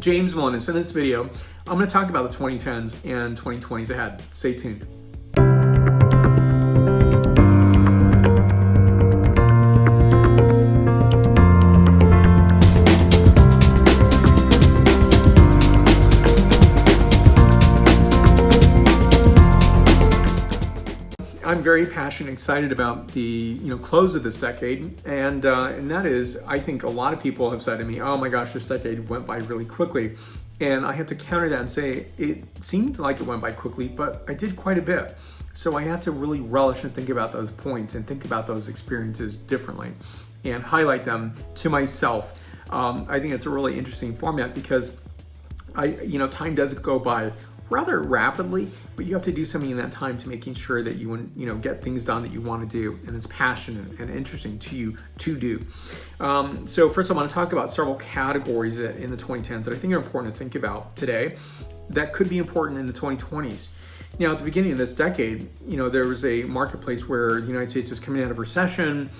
James Willis. In this video, I'm going to talk about the 2010s and 2020s ahead. Stay tuned. I'm very passionate, excited about the close of this decade, and that is, I think a lot of people have said to me, "Oh my gosh, this decade went by really quickly," and I have to counter that and say it seemed like it went by quickly, but I did quite a bit. So I have to really relish and think about those points and think about those experiences differently, and highlight them to myself. I think it's a really interesting format because time does go by rather rapidly, but you have to do something in that time to making sure that you get things done that you want to do, and it's passionate and interesting to you to do. So first I want to talk about several categories in the 2010s that I think are important to think about today that could be important in the 2020s. Now, at the beginning of this decade, there was a marketplace where the United States was coming out of recession,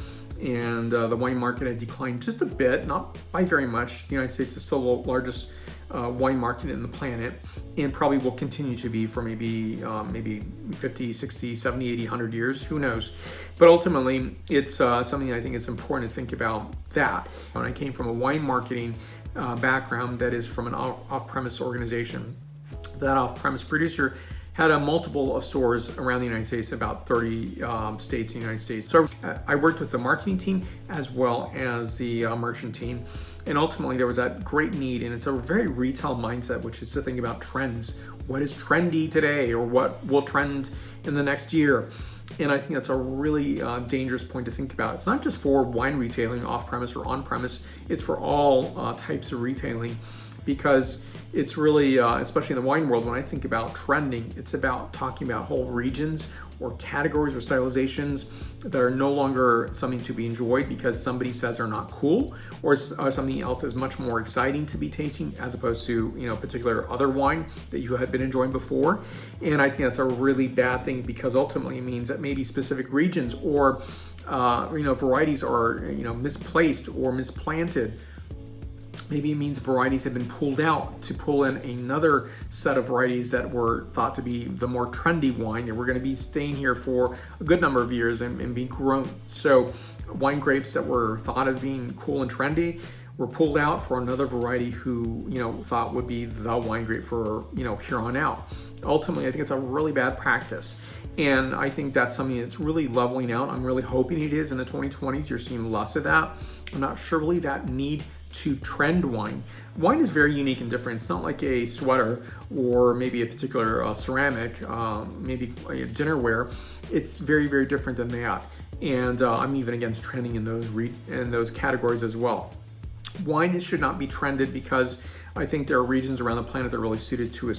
and the wine market had declined just a bit, not by very much. The United States is still the largest wine market in the planet, and probably will continue to be for maybe 50, 60, 70, 80, 100 years, who knows. But ultimately, it's something I think it's important to think about that. When I came from a wine marketing background that is from an off-premise organization, that off-premise producer had a multiple of stores around the United States, about 30 states in the United States. So I worked with the marketing team as well as the merchant team. And ultimately there was that great need, and it's a very retail mindset, which is to think about trends. What is trendy today, or what will trend in the next year? And I think that's a really dangerous point to think about. It's not just for wine retailing, off-premise or on-premise, it's for all types of retailing. Because it's really, especially in the wine world, when I think about trending, it's about talking about whole regions or categories or stylizations that are no longer something to be enjoyed because somebody says they're not cool, or something else is much more exciting to be tasting as opposed to particular other wine that you had been enjoying before. And I think that's a really bad thing, because ultimately it means that maybe specific regions or varieties are misplaced or misplanted. Maybe it means varieties have been pulled out to pull in another set of varieties that were thought to be the more trendy wine, and we're going to be staying here for a good number of years and being grown. So wine grapes that were thought of being cool and trendy were pulled out for another variety who thought would be the wine grape for here on out. Ultimately, I think it's a really bad practice. And I think that's something that's really leveling out. I'm really hoping it is in the 2020s. You're seeing less of that. I'm not sure really that need to trend wine. Wine is very unique and different. It's not like a sweater or maybe a particular ceramic, maybe a dinnerware. It's very, very different than that. And I'm even against trending in those categories as well. Wine should not be trended, because I think there are regions around the planet that are really suited to a certain